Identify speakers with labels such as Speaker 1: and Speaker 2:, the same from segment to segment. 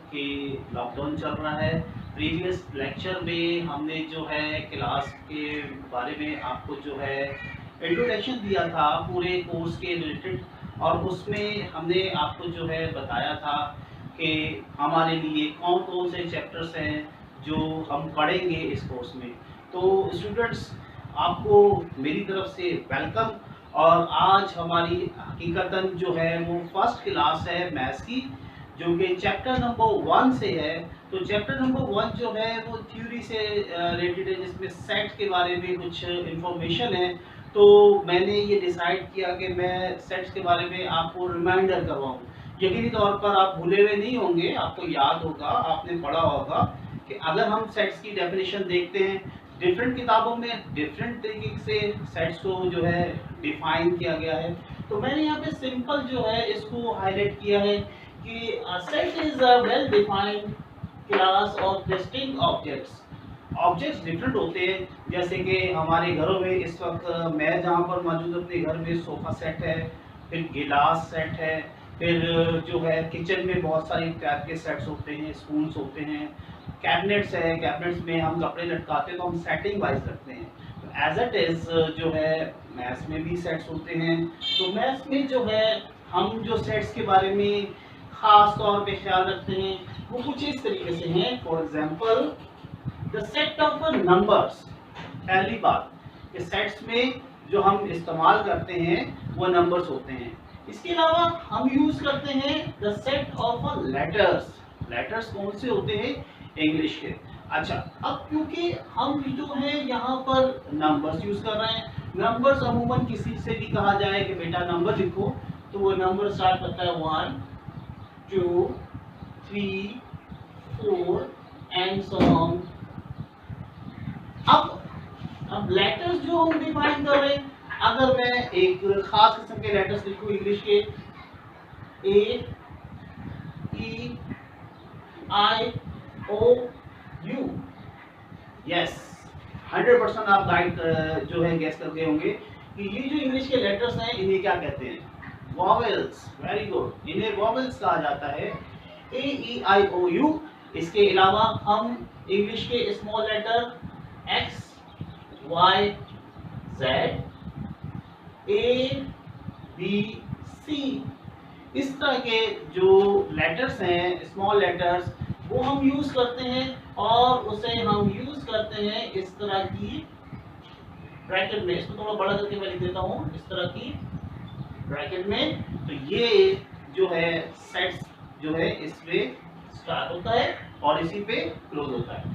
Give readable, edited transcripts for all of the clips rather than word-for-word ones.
Speaker 1: कि लॉकडाउन चल रहा है। प्रीवियस लेक्चर में हमने जो है क्लास के बारे में आपको जो है इंट्रोडक्शन दिया था पूरे कोर्स के रिलेटेड, और उसमें हमने आपको जो है बताया था कि हमारे लिए कौन कौन से चैप्टर्स हैं जो हम पढ़ेंगे इस कोर्स में। तो स्टूडेंट्स, आपको मेरी तरफ से वेलकम। और आज हमारी हकीकतन जो है वो फर्स्ट क्लास है मैथ्स की, जो कि चैप्टर नंबर 1 से है। तो चैप्टर नंबर 1 जो है वो थ्योरी से रिलेटेड है, जिसमें सेट के बारे में कुछ इंफॉर्मेशन है। तो मैंने ये डिसाइड किया कि मैं सेट्स के बारे में आपको रिमाइंडर करवाऊँ। यकीनी तौर पर आप भूले हुए नहीं होंगे, आपको याद होगा, आपने पढ़ा होगा कि अगर हम सेट्स की डेफिनेशन देखते हैं, डिफरेंट किताबों में डिफरेंट तरीके से सेट्स को जो है डिफाइन किया गया है। तो मैंने यहाँ पे सिंपल जो है इसको हाईलाइट किया है कि set is a well defined class of distinct objects. Objects different होते हैं, जैसे कि हमारे घरों में इस वक्त मैं जहाँ पर मौजूद अपने घर में सोफ़ा सेट है, फिर गिलास सेट है, फिर जो है किचन में बहुत सारी टाइप के सेट्स होते हैं, स्पून्स होते हैं, कैबिनेट्स है, कैबिनेट्स में हम कपड़े लटकाते हैं तो हम सेटिंग वाइज रखते हैं। तो एज इट इज़ जो है मैथ्स में भी सेट्स होते हैं। तो मैथ्स में जो है हम जो सेट्स के बारे में ख़ास तौर पे ख्याल रखते हैं वो कुछ इस तरीके से हैं। For example the set of numbers. पहली बात कि सेट्स में जो हम इस्तेमाल करते हैं वो नंबर्स होते हैं। इसके अलावा हम यूज करते हैं the set of letters. Letters कौन से होते हैं? इंग्लिश के। अच्छा, अब क्योंकि हम जो है यहाँ पर नंबर्स यूज कर रहे हैं, नंबर्स अमूमन किसी से भी कहा जाए कि बेटा नंबर लिखो, तो वो नंबर स्टार्ट करता है 1 2 3 4 एंड सो ऑन। अब लेटर्स जो हम डिफाइन कर रहे हैं, अगर मैं एक खास किस्म के लेटर्स लिखूं इंग्लिश के, ए ई आई ओ यू, यस 100% आप गाइड जो है गेस करते होंगे कि ये जो इंग्लिश के लेटर्स हैं इन्हें क्या कहते हैं? वॉवेल्स। वेरी गुड, इन्हें वॉवेल्स कहा जाता है, ए ई आई ओ यू। इसके अलावा हम इंग्लिश के small letter x y z a b c, इस तरह के जो लेटर्स हैं स्मॉल लेटर्स, वो हम यूज करते हैं, और उसे हम यूज करते हैं इस तरह की ब्रैकेट में। इसको थोड़ा बड़ा करके मैं लिख देता हूँ, इस तरह की ब्रैकेट में। तो ये जो है सेट्स जो है इसमें स्टार्ट होता है और इसी पे क्लोज होता है।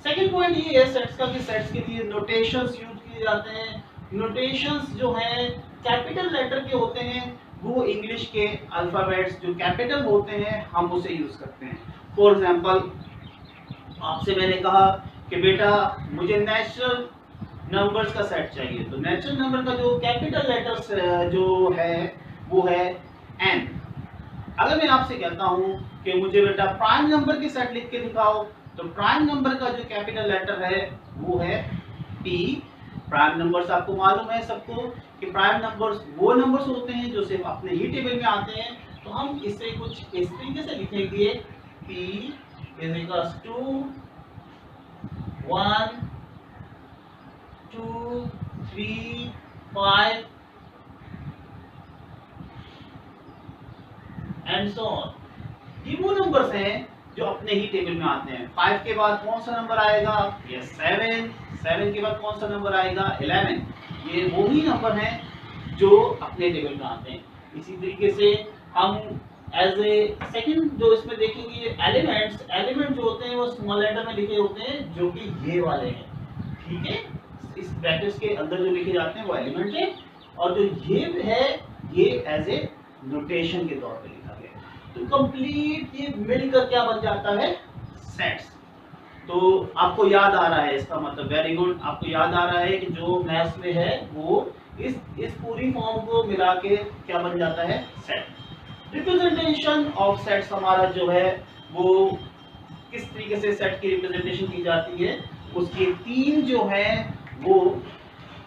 Speaker 1: सेकंड पॉइंट ये है सेट्स का कि सेट्स के लिए नोटेशंस यूज किए जाते हैं। नोटेशंस जो हैं कैपिटल लेटर के होते हैं, वो इंग्लिश के अल्फाबेट्स जो कैपिटल होते हैं हम उसे यूज करते हैं। फॉर एग्जांपल, आपसे मैंने कहा कि बेटा मुझे नेचुरल नंबर्स का सेट चाहिए, तो नेचुरल नंबर का जो कैपिटल लेटर्स जो है वो है एन। अगर मैं आपसे कहता हूँ कि मुझे बेटा प्राइम नंबर के सेट लिख के दिखाओ, तो प्राइम नंबर का जो कैपिटल लेटर है वो है पी। प्राइम नंबर्स आपको मालूम है सबको कि प्राइम नंबर्स वो नंबर्स होते हैं जो सिर्फ अपने ही टेबल में आते हैं। तो हम इसे कुछ इस तरीके से लिखेंगे, P is equals to 1 2 3 5 and so on. ये वो नंबर्स हैं जो अपने ही टेबल में आते हैं। 5 के बाद कौन सा नंबर आएगा? ये 7। 7 के बाद कौन सा नंबर आएगा? 11। ये वो ही नंबर हैं जो अपने टेबल में आते हैं। इसी तरीके से हम एज ए सेकंड जो इसमें देखेंगे एलिमेंट्स, एलिमेंट जो होते हैं वो स्मॉल लेटर में लिखे होते हैं, जो कि ये वाले हैं, ठीक है। इस ब्रैकेट्स के अंदर जो लिखे जाते हैं वो एलिमेंट है, और जो ये है ये एज ए नोटेशन के तौर पे लिखा गया। तो कंप्लीट ये मिलकर क्या बन जाता है? सेट्स। तो आपको याद आ रहा है इसका मतलब, वेरी गुड, आपको याद आ रहा है कि जो मैथ्स में है वो इस पूरी फॉर्म को मिला के क्या बन जाता है? सेट। रिप्रेजेंटेशन ऑफ सेट्स हमारा जो है वो किस तरीके से सेट की रिप्रेजेंटेशन की जाती है, उसके 3 जो है वो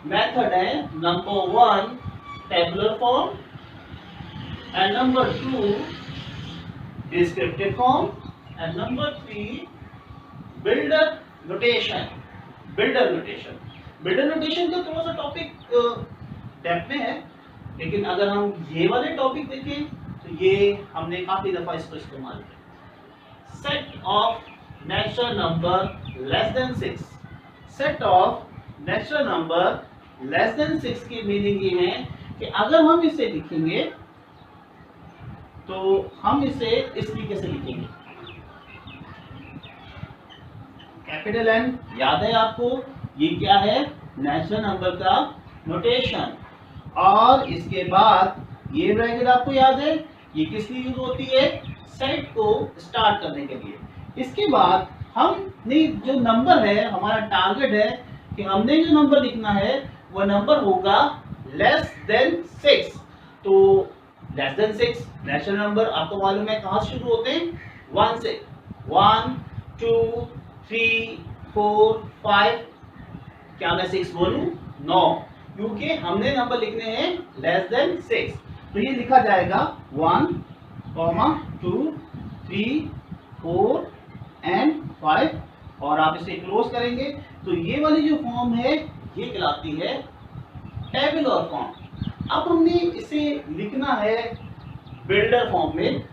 Speaker 1: मेथड है। Number 1 tabular form, and number 2 descriptive form, and number 3 builder notation. Builder notation, builder notation का थोड़ा सा टॉपिक डेप्थ में है, लेकिन अगर हम ये वाले टॉपिक देखें तो ये हमने काफी दफा इसको इस्तेमाल किया। Set of natural number less than 6। Set of natural number less than 6 की मीनिंग ये है कि अगर हम इसे लिखेंगे तो हम इसे इस तरीके से लिखेंगे, कैपिटल एन याद है आपको, ये क्या है, नेचुरल नंबर का नोटेशन। और इसके बाद ये ब्रैकेट आपको याद है, ये किस लिए यूज होती है, सेट को स्टार्ट करने के लिए। इसके बाद हमने जो नंबर है, हमारा टारगेट है कि हमने जो नंबर लिखना है वो नंबर होगा लेस देन 6। तो लेस देन 6 नेचुरल नंबर आपको मालूम है कहां से शुरू होते हैं, 1 से। 1 2 3 4 5, क्या मैं 6 बोलूं, 9, क्योंकि हमने नंबर लिखने हैं लेस देन 6। तो ये लिखा जाएगा 1, 2 3 4 एंड 5, और आप इसे क्लोज करेंगे तो ये वाली जो फॉर्म है ये कहलाती है टेबुलर फॉर्म। अब हमने इसे लिखना है बिल्डर फॉर्म में।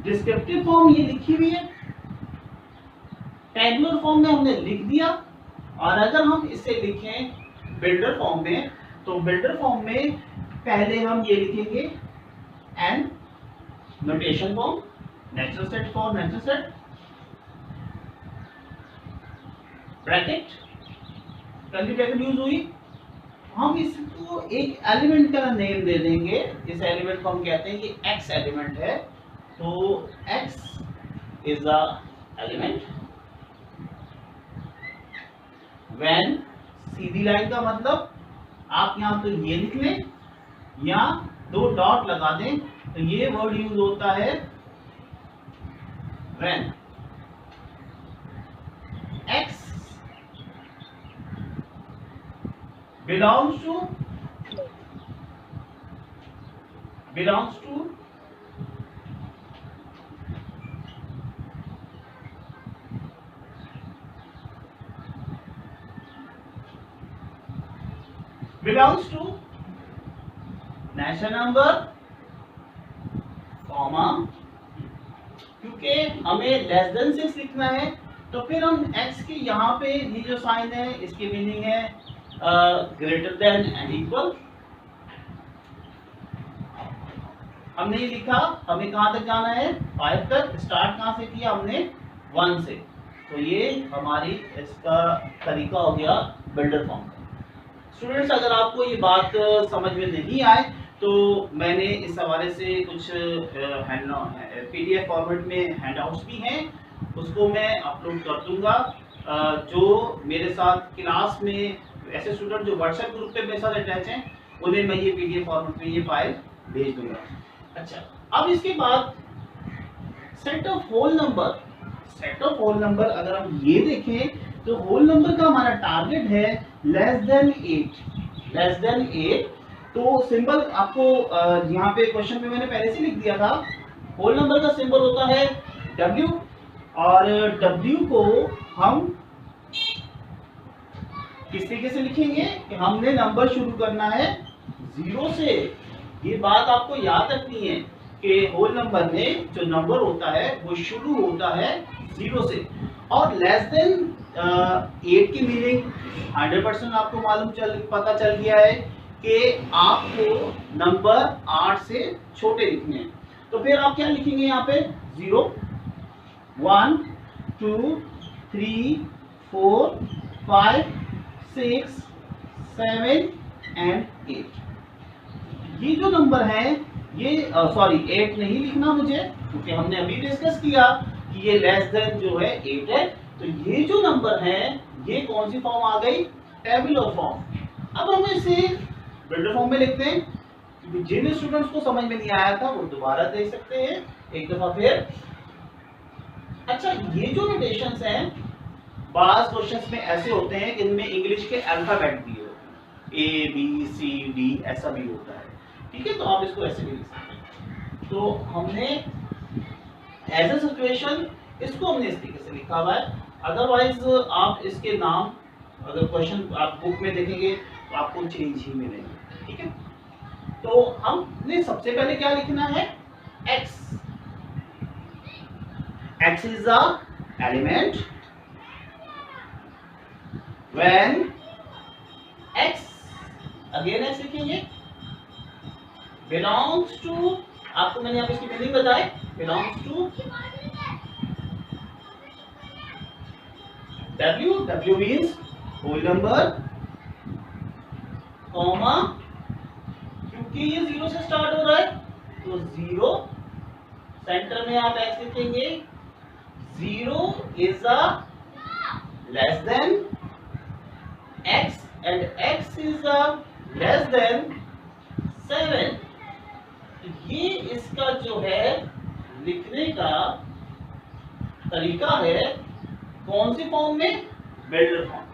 Speaker 1: डिस्क्रिप्टिव फॉर्म ये लिखी हुई है, टेबुलर फॉर्म में हमने लिख दिया, और अगर हम इसे लिखें बिल्डर फॉर्म में तो बिल्डर फॉर्म में पहले हम ये लिखेंगे and notation form, natural set for natural set, bracket, curly bracket use हुई। हम इसको एक एलिमेंट का नेम दे देंगे, इस एलिमेंट को हम कहते हैं कि x एलिमेंट है, तो x is the element. When Sidhi line का मतलब आप यहां तो ये लिख लें या 2 डॉट लगा दें, तो ये वर्ड यूज होता है when x belongs to belongs to natural number, comma, क्योंकि हमें लेस देन 6 लिखना है तो फिर हम x के यहाँ पे ये जो साइन है इसकी मीनिंग है ग्रेटर देन एंड इक्वल। हमने ये लिखा, हमें कहां तक जाना है, 5 तक। स्टार्ट कहां से किया हमने, 1 से। तो ये हमारी इसका तरीका हो गया बिल्डर फॉर्म का। स्टूडेंट्स, अगर आपको ये बात समझ में नहीं आए तो मैंने इस हवाले से कुछ PDF फॉर्मेट में हैंडआउट्स भी हैं, उसको मैं अपलोड कर दूंगा। जो मेरे साथ क्लास में ऐसे स्टूडेंट जो व्हाट्सएप ग्रुप पे मेरे साथ अटैच हैं, उन्हें मैं ये PDF फॉर्मेट में ये फाइल भेज दूंगा। अच्छा, अब इसके बाद set of whole number. Set of whole number अगर हम ये देखें तो होल नंबर का हमारा टारगेट है लेस देन 8। लेस देन 8, तो सिंबल आपको यहाँ पे क्वेश्चन में मैंने पहले से लिख दिया था। होल नंबर का सिंबल होता है W, और W को हम किस तरीके से लिखेंगे कि हमने नंबर शुरू करना है 0 से। ये बात आपको याद रखनी है कि होल नंबर में जो नंबर होता है वो शुरू होता है 0 से। और लेस देन 8 की मीनिंग 100% आपको पता चल गया है कि आपको नंबर 8 से छोटे लिखने हैं। तो फिर आप क्या लिखेंगे यहाँ पे, 0 1 2 3 4 5 6 7 एंड 8। ये जो नंबर है ये सॉरी 8 नहीं लिखना मुझे, क्योंकि हमने अभी डिस्कस किया कि ये लेस देन जो है 8 है। तो ये जो नंबर है ये कौन सी फॉर्म आ गई, टेबुलर फॉर्म। अब हम इसे बिल्डर फॉर्म में लिखते हैं, क्योंकि जिन स्टूडेंट्स को समझ में नहीं आया था वो दोबारा देख सकते हैं एक दफा फिर। अच्छा, ये जो नोटेशंस हैं, बाज क्वेश्चंस में ऐसे होते हैं जिनमें इंग्लिश के अल्फाबेट दिए होते हैं, A B C D ऐसा भी होता है, ठीक है। तो आप इसको ऐसे भी लिख सकते हैं। तो हमने एज ए सिचुएशन इसको हमने इस तरीके से लिखा हुआ है। अदरवाइज आप इसके नाम अगर क्वेश्चन आप बुक में देखेंगे तो आपको चेंज ही मिलेंगे, ठीक है। तो हमने सबसे पहले क्या लिखना है, x। x is the element when x, again x लिखेंगे, belongs to, आपको मैंने यहाँ पे इसकी मीनिंग बताई, belongs to w means whole number, comma, क्योंकि ये 0 से स्टार्ट हो रहा है तो 0, सेंटर में आप x लिखेंगे, 0 is a less than x and x is a less than 7। ये इसका जो है लिखने का तरीका है, कौन सी फॉर्म में, बिल्डर फॉर्म,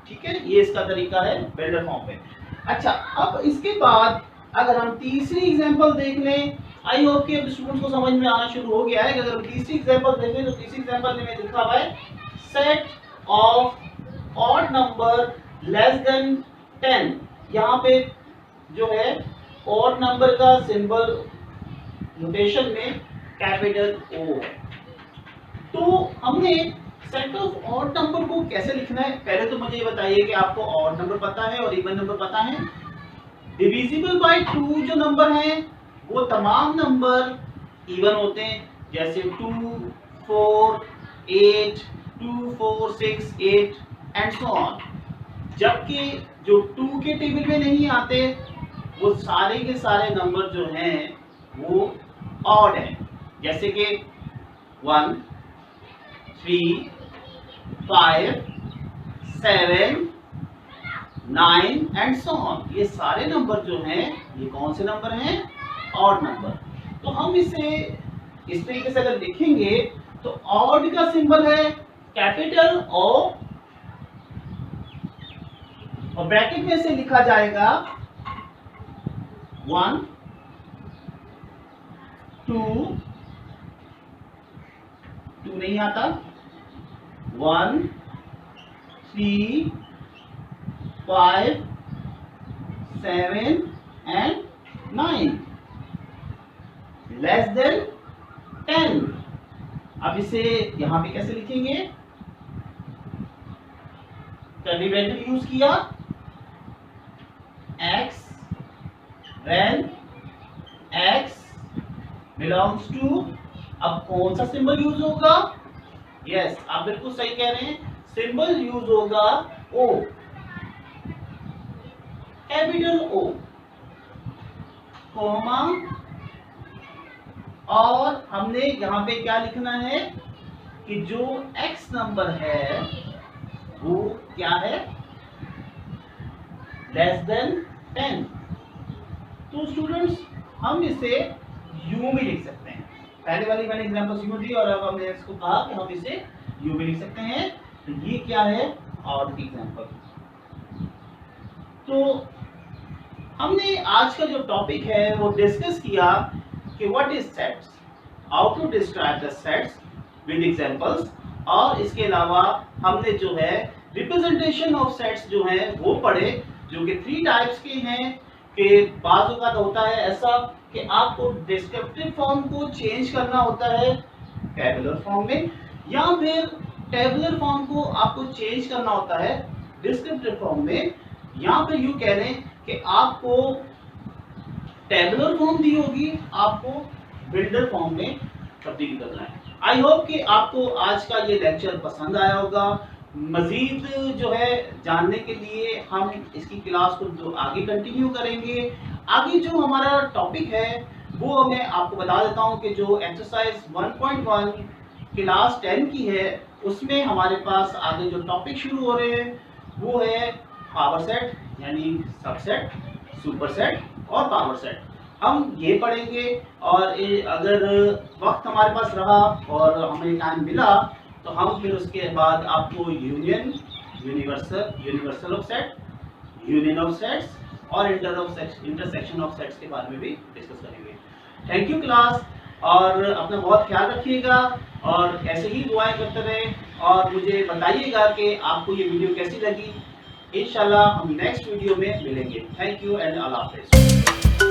Speaker 1: ठीक है। ये इसका तरीका है बिल्डर फॉर्म में। अच्छा, अब इसके बाद अगर हम तीसरी एग्जांपल देख लें, आई होप कि अब स्टूडेंट्स को समझ में आना शुरू हो गया है। अगर हम तीसरी एग्जांपल देखें तो तीसरी एग्जांपल में लिखा हुआ है set of odd number less than 10। यहाँ पे जो है ऑड नंबर का सिंबल नोटेशन में कैपिटल O है। तो हमने सेट ऑफ ऑड नंबर को कैसे लिखना है, पहले तो मुझे ये बताइए कि आपको ऑड नंबर पता है और इवन नंबर पता है। डिविजिबल बाय 2 जो नंबर हैं वो तमाम नंबर इवन होते हैं, जैसे 2, 4, 8, 2, 4, 6, 8 एंड सो ऑन। जबकि जो 2 के टेबल में नहीं आते वो सारे के सारे नंबर जो हैं वो ऑड हैं, जैसे कि 1, 3, 5, 7, 9 एंड सो ऑन। ये सारे नंबर जो हैं ये कौन से नंबर हैं, ऑड नंबर। तो हम इसे इस तरीके से अगर लिखेंगे तो ऑड का सिंबल है कैपिटल O और ब्रैकेट में से लिखा जाएगा 1, 2 नहीं आता, 1, 3, 5, 7 एंड 9 लेस देन 10। अब इसे यहां पे कैसे लिखेंगे, कर्ली ब्रैकेट यूज किया, x when x belongs to, अब कौन सा सिंबल यूज होगा, यस आप बिल्कुल सही कह रहे हैं, सिंबल यूज होगा O, कैपिटल O, कॉमा, और हमने यहां पे क्या लिखना है कि जो x नंबर है वो क्या है, लेस देन 10। तो स्टूडेंट्स हम इसे यू भी लिख सकते हैं, पहले वाली मैंने एग्जांपल यू दी और अब हमने इसको कहा कि हम इसे यू भी लिख सकते हैं। तो ये क्या है, ऑड एग्जांपल। तो हमने आज का जो टॉपिक है वो डिस्कस किया कि what is sets, how to describe the sets with examples, और इसके अलावा हमने जो है रिप्रेजेंटेशन ऑफ सेट्स जो है वो पढ़े, जो कि 3 टाइप्स के हैं। कि बाज़ औक़ात होता है ऐसा कि आपको डिस्क्रिप्टिव फॉर्म को चेंज करना होता है टेबुलर फॉर्म में, या फिर टेबुलर फॉर्म को आपको चेंज करना होता है डिस्क्रिप्टिव फॉर्म में, या फिर यूँ कह लें कि आपको टेबुलर फॉर्म दी होगी, आपको बिल्डर फॉर्म में तब्दील करना है। आई होप कि आपको आज का ये लेक्चर पसंद आया होगा। मजीद जो है जानने के लिए हम इसकी क्लास को जो आगे कंटिन्यू करेंगे। आगे जो हमारा टॉपिक है वो मैं आपको बता देता हूँ कि जो एक्सरसाइज 1.1 क्लास 10 की है उसमें हमारे पास आगे जो टॉपिक शुरू हो रहे हैं वो है पावर सेट, यानी सबसेट, सुपरसेट और पावर सेट। हम ये पढ़ेंगे और अगर वक्त हमारे पास रहा और हमें टाइम मिला तो हम फिर उसके बाद आपको union, universal of set, union of sets और इंटरसेक्शन ऑफ सेट्स के बारे में भी डिस्कस करेंगे। Thank you class. और अपना बहुत ख्याल रखिएगा और ऐसे ही दुआएं करते रहें और मुझे बताइएगा कि आपको ये वीडियो कैसी लगी। इंशाल्लाह हम नेक्स्ट वीडियो में मिलेंगे। थैंक यू एंड अल्लाह हाफिज़।